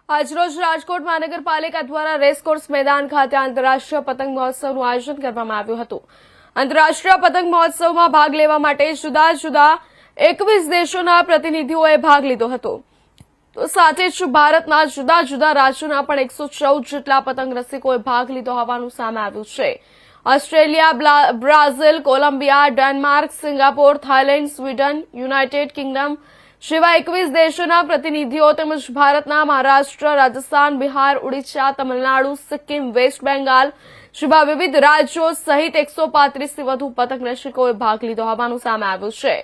આજરોજ રાજકોટ મહાનગરપાલિકા દ્વારા રેસકોર્સ મેદાન ખાતે આંતરરાષ્ટ્રીય પતંગ મહોત્સવનું આયોજન કરવામાં આવ્યું હતું। આંતરરાષ્ટ્રીય પતંગ મહોત્સવમાં ભાગ લેવા માટે જુદા જુદા 21 દેશોના પ્રતિનિધિઓએ ભાગ લીધો હતો। તો સાથે જ ભારતના જુદા જુદા રાજ્યોના પણ 114 જેટલા પતંગ રસિકોએ ભાગ લીધો હોવાનું સામે આવ્યું છે। Australia, Brazil, Columbia, Denmark, Singapore, Thailand, Sweden, United Kingdom જેવા 21 દેશોના પ્રતિનિધિઓ તેમજ ભારતના મહારાષ્ટ્ર, રાજસ્થાન, બિહાર, ઓડિશા, તમિલનાડુ, સિક્કિમ, વેસ્ટ બેંગાલ જેવા વિવિધ રાજ્યો સહિત 135થી વધુ પતંગ રસિકોએ ભાગ લીધો હોવાનું સામે આવ્યું છે।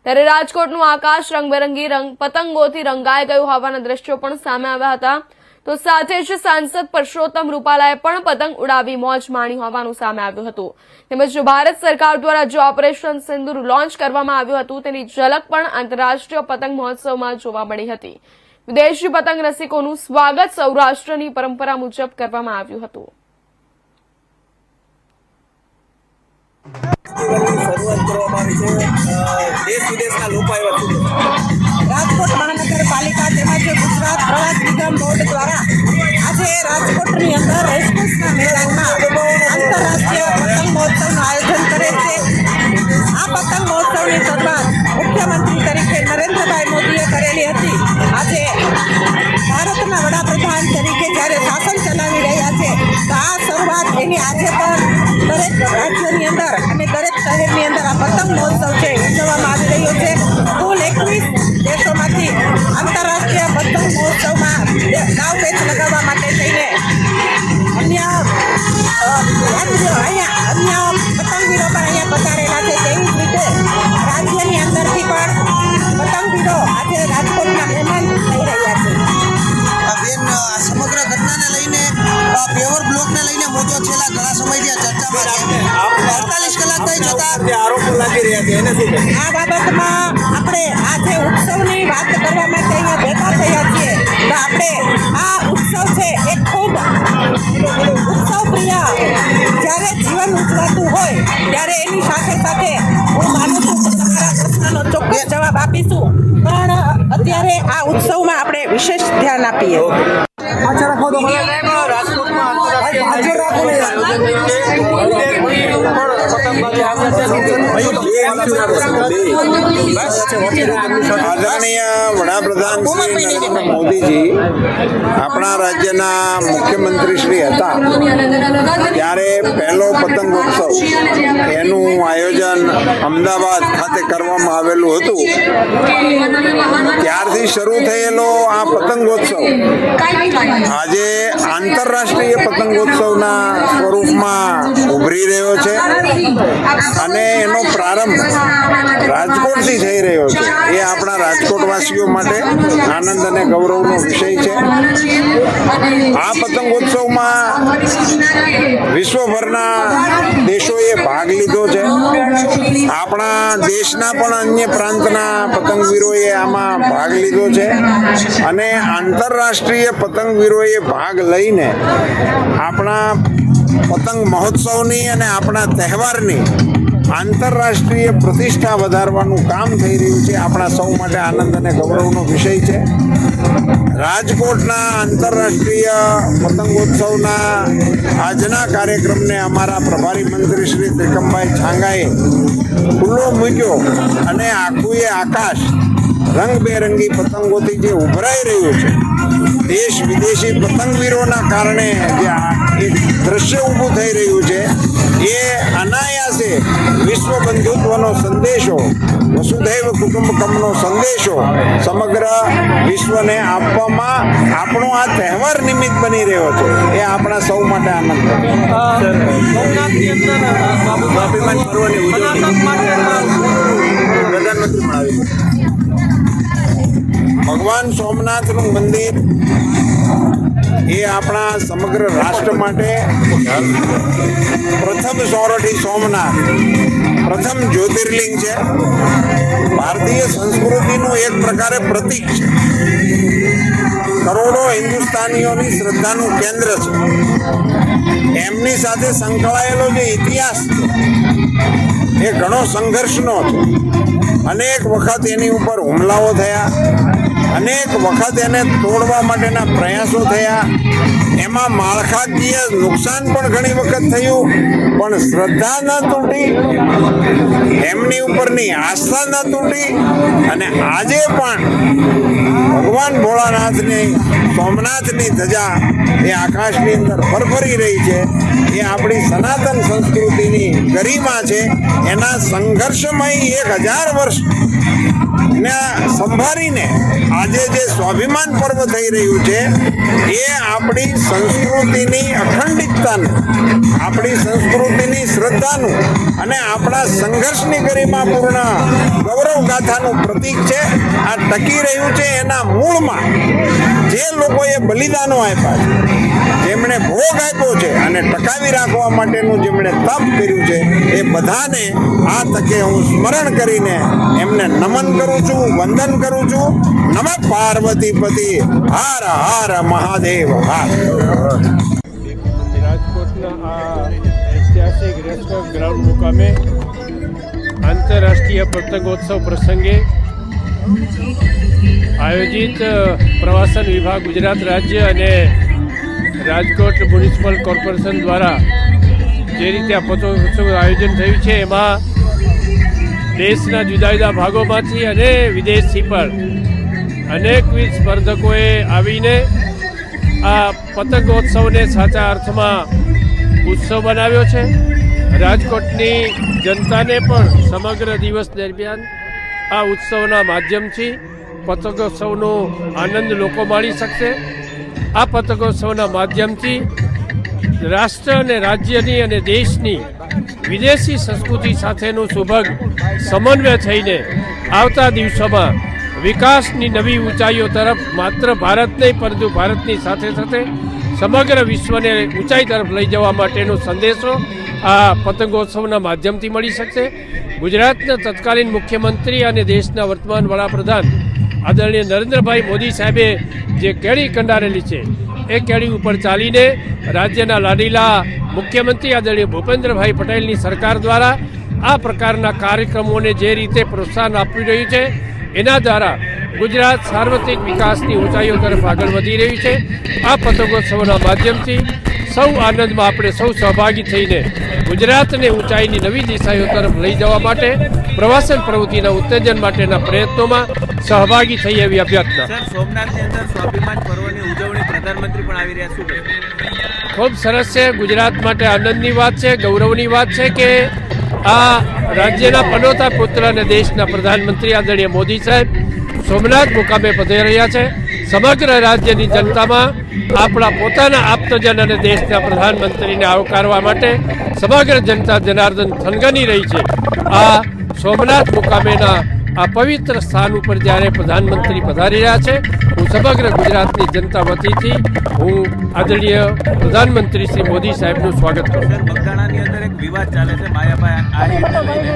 ત્યારે રાજકોટનું આકાશ રંગબેરંગી પતંગોથી રંગાઈ ગયું હોવાના દ્રશ્યો પણ સામે આવ્યા હતા। તો સાથે જ સાંસદ પરસોત્તમ રૂપાલાએ પણ પતંગ ઉડાવી મોજ માણી હોવાનું સામે આવ્યું હતું। તેમજ ભારત સરકાર દ્વારા જે ઓપરેશન સિંદૂર લોન્ચ કરવામાં આવ્યું હતું તેની ઝલક પણ આંતરરાષ્ટ્રીય પતંગ મહોત્સવમાં જોવા મળી હતી। વિદેશી પતંગ રસિકોનું સ્વાગત સૌરાષ્ટ્રની પરંપરા મુજબ કરવામાં આવ્યું હતું। રાજકોટ મહાનગરપાલિકા તેમજ ગુજરાત પ્રવાસ નિગમ બોર્ડ દ્વારા આજે રાજકોટની અંદર રેસકોર્સના મેદાનમાં આંતરરાષ્ટ્રીય પતંગ મહોત્સવનું આયોજન કરે છે। આ પતંગ મહોત્સવની શરૂઆત મુખ્યમંત્રી તરીકે નરેન્દ્રભાઈ મોદીએ કરેલી હતી। આજે ભારતના વડાપ્રધાન તરીકે જ્યારે શાસન ચલાવી રહ્યા છે તો આ શરૂઆત એની આજે પણ દરેક રાજ્યની અંદર અને દરેક શહેરની અંદર આ પતંગ મહોત્સવ છે ઉજવવામાં આવી રહ્યો છે। કુલ 21 દેશોમાંથી આંતરરાષ્ટ્રીય પતંગ મહોત્સવમાં દાવ પેચ લગાવવા માટે થઈને અન્ય પતંગવીરો પણ અહીંયા પધારેલા છે। તેવી જ રીતે રાજ્યની અંદરથી પણ પતંગવીરો આજે રાજકોટના મહેમાન થઈ રહ્યા છે। સમગ્ર ઘટનાને લઈને પેવર બ્લોકને લઈને મુદ્દો છેલ્લા ઘણા સમયથી ચર્ચામાં છે। 48 કલાક થઈ જતા આરોપો લાગી રહ્યા છે એને શું આ બાબતમાં આપણે આજે ઉત્સવની વાત કરવા માટે અહીંયા ભેગા થયા છીએ તો આપણે આ ઉત્સવ છે એ ખૂબ ઉત્સવ પ્રિય જ્યારે જીવન ઉજવાતું હોય ત્યારે એની સાથે સાથે હું માનું છું કે તમારા પ્રશ્નનો ચોક્કસ જવાબ આપીશું પણ અત્યારે આ ઉત્સવમાં આપણે વિશેષ ધ્યાન આપીએ। આદરણીય વડાપ્રધાન શ્રી નરેન્દ્ર મોદીજી આપણા રાજ્યના મુખ્યમંત્રી શ્રી હતા ત્યારે પહેલો પતંગોત્સવ એનું આયોજન અમદાવાદ ખાતે કરવામાં આવેલું હતું। ત્યારથી શરૂ થયેલો આ પતંગોત્સવ આજે આંતરરાષ્ટ્રીય પતંગોત્સવના સ્વરૂપમાં ઉભરી રહ્યો છે અને એનો પ્રારંભ રાજકોટથી થઈ રહ્યો છે। એ આપણા રાજકોટવાસીઓ માટે આનંદ અને ગૌરવનો વિષય છે। આ પતંગોત્સવમાં વિશ્વભરના દેશોએ ભાગ લીધો છે। આપણા દેશના પણ અન્ય પ્રાંતના પતંગવીરોએ આમાં ભાગ લીધો છે અને આંતરરાષ્ટ્રીય પતંગવીરોએ ભાગ લઈને આપણા પતંગ મહોત્સવની અને આપણા તહેવારની આંતરરાષ્ટ્રીય પ્રતિષ્ઠા વધારવાનું કામ થઈ રહ્યું છે। આપણા સૌ માટે આનંદ અને ગૌરવનો વિષય છે। રાજકોટના આંતરરાષ્ટ્રીય પતંગોત્સવના આજના કાર્યક્રમને અમારા પ્રભારી મંત્રી શ્રી ત્રિકમભાઈ છાંગાએ ખુલ્લો મૂક્યો અને આખું આકાશ રંગબેરંગી પતંગોથી જે ઉભરાઈ રહ્યું છે દેશ વિદેશી પતંગવીરોના કારણે જે એક દ્રશ્ય ઊભું થઈ રહ્યું છે એ અનાયાસે વિશ્વ બંધુત્વનો સંદેશો વસુધૈવ કુટુંબકમનો સંદેશો સમગ્ર વિશ્વને આપવામાં આપણો આ તહેવાર નિમિત્ત બની રહ્યો છે એ આપણા સૌ માટે આનંદ છે। સોમનાથની અંદર સ્વાભિમાન પર્વની ઉજવણી પ્રધાનમંત્રી પણ આવી ભગવાન સોમનાથનું મંદિર એ આપણા સમગ્ર રાષ્ટ્ર માટે પ્રથમ સોરઠી સોમનાથ પ્રથમ જ્યોતિર્લિંગ છે। ભારતીય સંસ્કૃતિનું એક પ્રકારે પ્રતીક છે। કરોડો હિન્દુસ્તાનીઓની શ્રદ્ધાનું કેન્દ્ર છે। એમની સાથે સંકળાયેલો જે ઇતિહાસ છે એ ઘણો સંઘર્ષનો છે અનેક વખત એની ઉપર હુમલાઓ થયા, અનેક વખત એને તોડવા માટેના પ્રયાસો થયા. એમાં માળખાકીય નુકસાન પણ ઘણી વખત થયું, પણ શ્રદ્ધા ન તૂટી, એમની ઉપરની આસ્થા ન તૂટી. અને આજે પણ ભગવાન ભોળાનાથની સોમનાથની ધજા એ આકાશની અંદર ફરફરી રહી છે. એ આપણી સનાતન સંસ્કૃતિની ગરિમા છે. એના સંઘર્ષમય 1000 વર્ષ ને સંભાળીને આજે જે સ્વાભિમાન પર્વ થઈ રહ્યું છે એ આપણી સંસ્કૃતિની અખંડિતતાનું, આપણી સંસ્કૃતિની શ્રદ્ધાનું અને આપણા સંઘર્ષની ગરિમાપૂર્ણ ગૌરવ ગાથાનું પ્રતીક છે. આ ટકી રહ્યું છે એના મૂળમાં જે લોકોએ બલિદાનો આપ્યા છે, જેમણે ભોગ આપ્યો છે અને ટકાવી રાખવા માટેનું જેમણે તપ કર્યું છે, એ બધાને આ તકે હું સ્મરણ કરીને એમને નમન કરું છું, વંદન કરું છું. નમઃ પાર્વતીપતિ. હર હર મહાદેવ. રાજકોટના આ ઐતિહાસિક રેસકોર્સ ગ્રાઉન્ડ મુકામે આંતરરાષ્ટ્રીય પતંગોત્સવ પ્રસંગે આયોજિત પ્રવાસન વિભાગ ગુજરાત રાજ્ય અને રાજકોટ મ્યુનિસિપલ કોર્પોરેશન દ્વારા જે રીતે આ પતંગોત્સવનું આયોજન થયું છે, એમાં દેશના જુદા જુદા ભાગોમાંથી અને વિદેશથી પણ અનેકવિધ સ્પર્ધકોએ આવીને આ પતંગોત્સવને સાચા અર્થમાં ઉત્સવ બનાવ્યો છે. રાજકોટની જનતાને પણ સમગ્ર દિવસ દરમિયાન આ ઉત્સવના માધ્યમથી પતંગોત્સવનો આનંદ લોકો માણી શકશે. આ પતંગોત્સવના માધ્યમથી રાષ્ટ્ર અને રાજ્યની અને દેશની વિદેશી સંસ્કૃતિ સાથેનું સુભગ સમન્વય થઈને આવતા દિવસોમાં વિકાસની નવી ઊંચાઈઓ તરફ માત્ર ભારત નહીં પરંતુ ભારતની સાથે સાથે સમગ્ર વિશ્વને ઊંચાઈ તરફ લઈ જવા માટેનો સંદેશો આ પતંગોત્સવના માધ્યમથી મળી શકશે. ગુજરાતના તત્કાલીન મુખ્યમંત્રી અને દેશના વર્તમાન વડાપ્રધાન આદરણીય નરેન્દ્રભાઈ મોદી સાહેબે જે કેડી કંડારેલી છે, એ કેડી ઉપર ચાલીને રાજ્યના લાડીલા મુખ્યમંત્રી આદરણીય ભૂપેન્દ્રભાઈ પટેલની સરકાર દ્વારા આ પ્રકારના કાર્યક્રમોને જે રીતે પ્રોત્સાહન આપી રહ્યું છે, એના દ્વારા ગુજરાત સાર્વત્રિક વિકાસની ઊંચાઈઓ તરફ આગળ વધી રહ્યું છે. આ પતંગોત્સવના માધ્યમથી સૌ આનંદમાં આપણે સૌ સહભાગી થઈને ગુજરાતને ઊંચાઈની નવી દિશાઓ તરફ લઈ જવા માટે પ્રવાસન પ્રવૃત્તિના ઉત્તેજન માટેના પ્રયત્નોમાં સહભાગી થઈ એવી અભ્યર્થના. સર, સોમનાથની અંદર સ્વાભિમાન પર્વની ઉજવણી પ્રધાનમંત્રી પણ આવી રહ્યા, શું કહેશો? ખૂબ સરસ છે. ગુજરાત માટે આનંદની વાત છે, ગૌરવની વાત છે કે આ રાજ્યના પનોતા પુત્ર અને દેશના પ્રધાનમંત્રી આદરણીય મોદી સાહેબ સોમનાથ મુકામે પધારી રહ્યા છે. સમગ્ર રાજ્યની જનતામાં આપણા પોતાના આપતજન અને દેશના પ્રધાનમંત્રીને આવકારવા માટે સમગ્ર જનતા જનાર્દન થનગની રહી છે. આ સોમનાથ મુકામેના આ પવિત્ર સ્થાન ઉપર જ્યારે પ્રધાનમંત્રી પધારી રહ્યા છે, હું સમગ્ર ગુજરાતની જનતા વતીથી હું આદરણીય પ્રધાનમંત્રી શ્રી મોદી સાહેબનું સ્વાગત કરું છું. સર, બગદાણાની અંદર એક વિવાદ ચાલે છે માયાભાઈ આ ઈદને લઈને.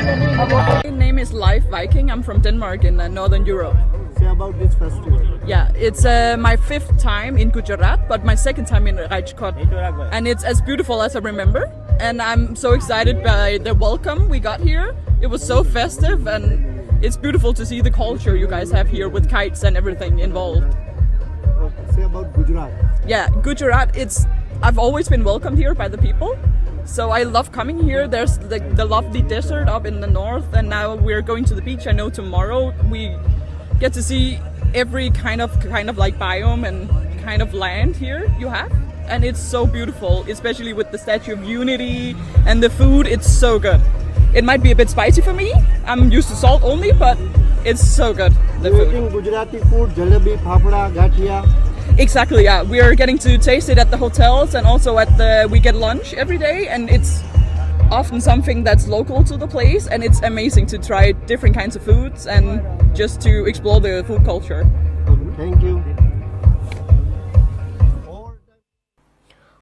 My name is Leif Viking. I'm from Denmark in Northern Europe. Say about this festival. Yeah, it's my 5th time in Gujarat, but my 2nd time in Rajkot. And it's as beautiful as I remember. And I'm so excited by the welcome we got here. It was so festive and it's beautiful to see the culture you guys have here with kites and everything involved. Okay. Say about Gujarat. Yeah, Gujarat, I've always been welcomed here by the people. So I love coming here. There's the lovely desert up in the north, and now we're going to the beach. I know tomorrow we get to see every kind of like biome and kind of land here you have. And it's so beautiful, especially with the Statue of Unity and the food. It's so good. It might be a bit spicy for me. I'm used to salt only, but it's so good. The You food. eating Gujarati food, jalebi, fafda, gathia. Exactly, yeah. We are getting to taste it at the hotels and also we get lunch every day, and it's often something that's local to the place, and it's amazing to try different kinds of foods and just to explore the food culture. Okay. Thank you.